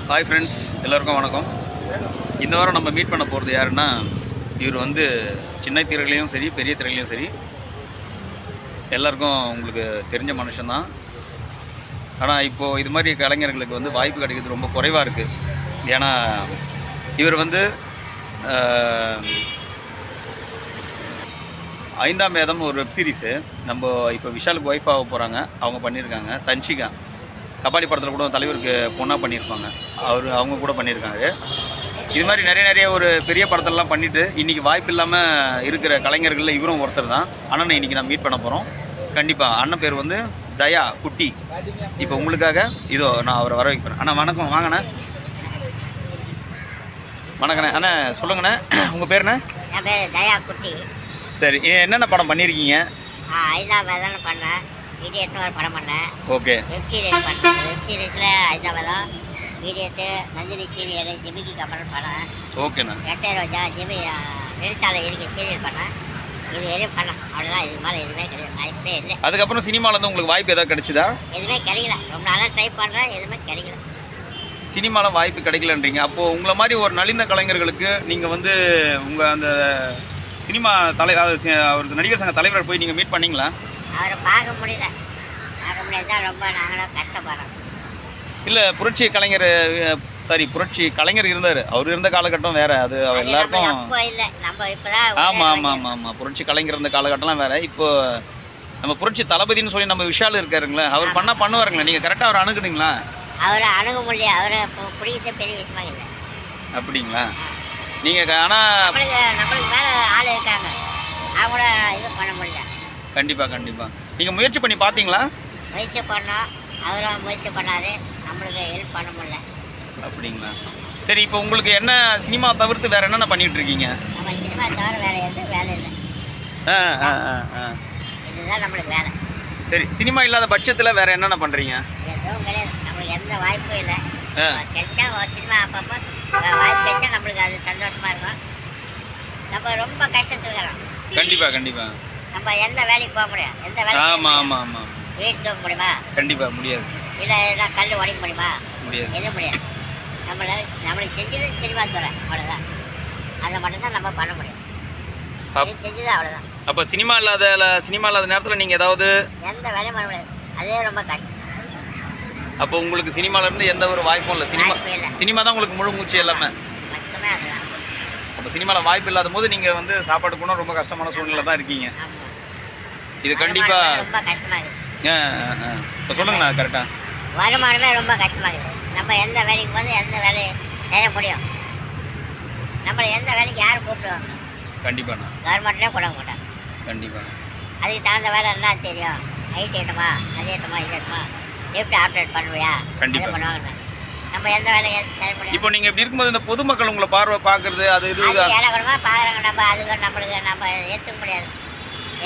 Hi friends, எல்லோருக்கும் வணக்கம். இந்த வாரம் நம்ம மீட் பண்ண போகிறது யாருன்னா, இவர் வந்து சின்ன திரையிலையும் சரி பெரிய திரையிலையும் சரி எல்லாருக்கும் உங்களுக்கு தெரிஞ்ச மனுஷன்தான். ஆனால் இப்போது இது மாதிரி கலைஞர்களுக்கு வந்து வாய்ப்பு கிடைக்கிறது ரொம்ப குறைவாக இருக்குது. ஏன்னா இவர் வந்து 5ஆம் வேதம் ஒரு வெப் சீரிஸு நம்ம இப்போ விஷாலுக்கு ஒய்ஃப் ஆக போகிறாங்க, அவங்க பண்ணியிருக்காங்க. தன்ஷிகா கபாலி படத்தில் கூட தலைவருக்கு பொண்ணாக பண்ணியிருப்பாங்க, அவங்க கூட பண்ணியிருக்காங்க. இது மாதிரி நிறைய ஒரு பெரிய படத்திலலாம் பண்ணிவிட்டு இன்றைக்கி வாய்ப்பு இல்லாமல் இருக்கிற கலைஞர்களில் இவரும் ஒருத்தர் தான். அண்ணனை இன்றைக்கி நான் மீட் பண்ண போகிறோம். கண்டிப்பாக அண்ணன் பேர் வந்து தயா குட்டி. இப்போ உங்களுக்காக இதோ நான் அவரை வர வைக்கிறேன். அண்ணா வணக்கம், வாங்கண்ணே. வணக்கண்ணே. அண்ணா சொல்லுங்கண்ணே, உங்கள் பேருண்ணே? என் பேர் தயா குட்டி. சரி, என்னென்ன படம் பண்ணியிருக்கீங்க? 5ஆம் வேதம் பண்ணேன், வீடியோட்டு ஒரு படம் பண்ணேன். ஓகே. வெப் சீரிஸ் பண்ணேன். வெப் சீரிஸில் 5ஆம் வேதம், வீடியோட்டு, நந்தினி சீரியல், ஜிமிக்கி கமல் பண்ணேன். ஓகேண்ணா. ரெட்டை ரோஜா, எழுத்தாளர் இருக்க சீரியல் பண்ணேன். இது வரையும் பண்ணேன், அவ்வளோதான். இது மாதிரி எதுவுமே கிடையாது, வாய்ப்பே இல்லை. அதுக்கப்புறம் சினிமாவிலேருந்து உங்களுக்கு வாய்ப்பு ஏதாவது கிடைச்சிதா? எதுவுமே கிடைக்கல. ரொம்ப நாளாக ட்ரை பண்ணுறேன், எதுவுமே கிடைக்கல. சினிமாவில் வாய்ப்பு கிடைக்கலன்றீங்க. அப்போது உங்களை மாதிரி ஒரு நலிந்த கலைஞர்களுக்கு நீங்கள் வந்து உங்கள் அந்த சினிமா அவருக்கு நடிகர் சங்க தலைவரை போய் நீங்கள் மீட் பண்ணிங்களா? அவரை பார்க்க முடியல தான் ரொம்ப நாங்களும் கஷ்டப்படுறோம். இல்லை, புரட்சி கலைஞர் இருந்தார். அவர் இருந்த காலகட்டம் வேறு. அது எல்லாருக்கும் இல்லை, நம்ம இப்போதான். ஆமாம். புரட்சி கலைஞர் இருந்த காலகட்டம்லாம் வேறு. இப்போ நம்ம புரட்சி தளபதினு சொல்லி நம்ம விஷால் இருக்காருங்களே, அவர் பண்ணுவாருங்களா? நீங்கள் கரெக்டாக அவரை அணுகுனீங்களா? அவரை அணுக முடியாது, அவரை பிடிக்கிறது பெரிய விஷயமா இல்லை. அப்படிங்களா? நீங்கள் ஆனால் நம்மளுக்கு மேலே ஆள் இருக்காங்க, அவங்கள இது பண்ண முடியல. கண்டிப்பாக நீங்கள் முயற்சி பண்ணி பார்த்தீங்களா? முயற்சி பண்ணோம், அவரும் முயற்சி பண்ணார், நம்மளுக்கு ஹெல்ப் பண்ண முடியல. அப்படிங்களா? சரி, இப்போ உங்களுக்கு என்ன சினிமா தவிர்த்து வேறு என்னென்ன பண்ணிகிட்டு இருக்கீங்க? நம்ம சினிமா தவிர வேறு எதுவும் வேலை இல்லை. இதுதான் நம்மளுக்கு வேலை. சரி, சினிமா இல்லாத பட்சத்தில் வேறு என்னென்ன பண்ணுறீங்க? எதுவும் கிடையாது, நம்மளுக்கு எந்த வாய்ப்பும் இல்லை. கிடைச்சா சினிமா அப்பப்போ வாய்ப்பு கிடைச்சா நம்மளுக்கு அது சந்தோஷமாக இருக்கும். நம்ம ரொம்ப கஷ்டத்தில் இருக்கிறோம். கண்டிப்பாக நம்ம எந்த வேலைக்கு போக முடியும்? எந்த வேலை? ஆமாம். வீட்டு தூக்க முடியுமா? கண்டிப்பாக முடியாது. இல்லை கல் உடைக்க முடியுமா? முடியாது. எதுவும் முடியாது. நம்மளுக்கு செஞ்சது சினிமா துறை, அவ்வளோதான். அதை மட்டும்தான் நம்ம பண்ண முடியும். செஞ்சது அவ்வளோதான். அப்போ சினிமா இல்லாத நேரத்தில் நீங்கள் ஏதாவது எந்த வேலையும் பண்ண முடியாது, அதே ரொம்ப கஷ்டம். அப்போ உங்களுக்கு சினிமாவிலேருந்து எந்த ஒரு வாய்ப்பும் இல்லை? சினிமா தான் உங்களுக்கு முழு மூச்சு எல்லாமே மட்டுமே. அதுதான். அப்போ சினிமாவில் வாய்ப்பு இல்லாத போது நீங்கள் வந்து சாப்பாடு போனால் ரொம்ப கஷ்டமான சூழ்நிலை தான் இருக்கீங்க. இது கண்டிப்பாக ரொம்ப கஷ்டமாக இருக்குது. இப்போ சொல்லுங்கண்ணா, கரெக்டாக வருமானமே ரொம்ப கஷ்டமாக இருக்குது. நம்ம எந்த வேலைக்கு போது எந்த வேலையை செய்ய முடியும்? நம்மளை எந்த வேலைக்கு யார் கூப்பிடுவாங்க? கண்டிப்பாண்ணா. கவர்மெண்ட்லேயே கொடுக்க மாட்டாங்க. கண்டிப்பாக. அதுக்கு தகுந்த வேலை என்ன தெரியும்? ஐடி ஐட்டமா, அது ஐட்டமா, இது ஐட்டமா, எப்படி ஆப்ரேட் பண்ணுவியா? கண்டிப்பாக பண்ணுவாங்க. நம்ம எந்த வேலையை செய்ய முடியும்? இப்போ நீங்கள் இப்படி இருக்கும்போது இந்த பொதுமக்கள் உங்களை பார்க்குறது அது இது ஏழகரமாக பார்க்குறாங்க. நம்ம அதுக்கு நம்மளுக்கு நம்ம ஏற்றுக்க முடியாது.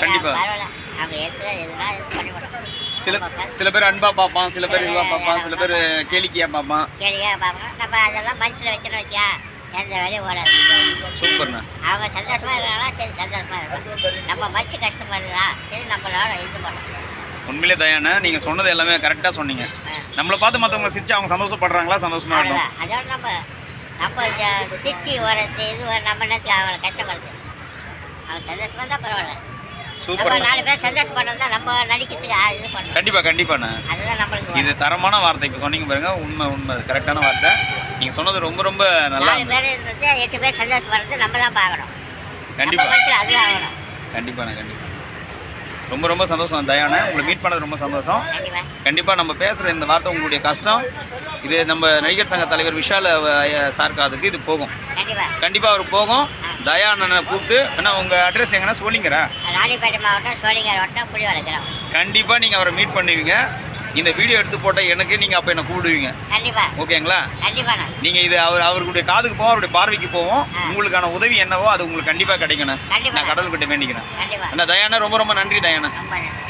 கண்டிப்பாக பரவாயில்ல, அவங்க ஏற்றுக்க எதுனா இது பண்ணி விடுறோம். சில பேர் அன்பா பார்ப்பான், சில பேர் இதுவாக பார்ப்பான், சில பேர் கேளிக்கையாக பார்ப்பான். பார்ப்பாங்க. நம்ம அதெல்லாம் மனசில் வச்சுன்னு வச்சா எந்த வேலையும் ஓடாது. சூப்பர்ண்ணா. அவங்க சந்தோஷமாக இருக்கிறாங்களா? சரி, சந்தோஷமாக இருக்கும். நம்ம மனசு கஷ்டப்படுறா, சரி, நம்மளோட இது பண்ணணும். உண்மையிலே தயாண்ணா, நீங்கள் சொன்னது எல்லாமே கரெக்டாக சொன்னீங்க. நம்மளை பார்த்து மற்றவங்களை சிரிச்சு அவங்க சந்தோஷப்படுறாங்களா? சந்தோஷமாக இருக்கும். அதோட நம்ம சிரிச்சு வரது இது நம்ம நேரத்தில் அவங்களை கஷ்டப்படுது. அவங்க சந்தோஷமாக தான் பரவாயில்ல. சூப்பர். 4 பேர் சந்தோஷப்பட்டோம் தான் நம்ம நடிக்கிறதுக்கு இது பண்ணணும். கண்டிப்பாண்ணா. அதுதான் நம்மளுக்கு இது தரமான வார்த்தை. இப்போ சொன்னீங்க பாருங்க, உண்மை கரெக்டான வார்த்தை. நீங்கள் சொன்னது ரொம்ப நல்லா. 4 பேர் இருந்து 8 பேர் சந்தோஷப்படுறது நம்ம தான் பார்க்கணும். கண்டிப்பாக. அதுதான் ஆகணும். கண்டிப்பாக. ரொம்ப சந்தோஷம் தயாண்ணா, உங்களை மீட் பண்ணது ரொம்ப சந்தோஷம். கண்டிப்பாக நம்ம பேசுகிற இந்த வார்த்தை உங்களுடைய கஷ்டம் இது நம்ம நடிகர் சங்க தலைவர் விஷால் சார் காதுக்கு இது போகும். கண்டிப்பாக அவர் போகும். தயா அண்ணனை கூப்பிட்டு ஏன்னா உங்கள் அட்ரஸ் எங்கன்னா சொல்லிங்கிறா? ராணிப்பேட்டை மாவட்டம், சோழிங்கர் வட்டம், புலிவளைக்கிறோம். கண்டிப்பாக நீங்கள் அவரை மீட் பண்ணுவீங்க. இந்த வீடியோ எடுத்து போட்டால் எனக்கு நீங்கள் அப்போ என்ன கூப்பிடுவீங்க. கண்டிப்பாக. ஓகேங்களா? கண்டிப்பாக. நீங்கள் இது அவருடைய காதுக்கு போவோம், அவருடைய பார்வைக்கு போவோம். உங்களுக்கான உதவி என்னவோ அது உங்களுக்கு கண்டிப்பாக கிடைக்கணும். நான் கடவுள்கிட்ட வேண்டிக்கிறேன். கண்டிப்பாக. என்ன தயாண்ணா, ரொம்ப நன்றி தயாண்ணா. ரொம்ப நன்றி.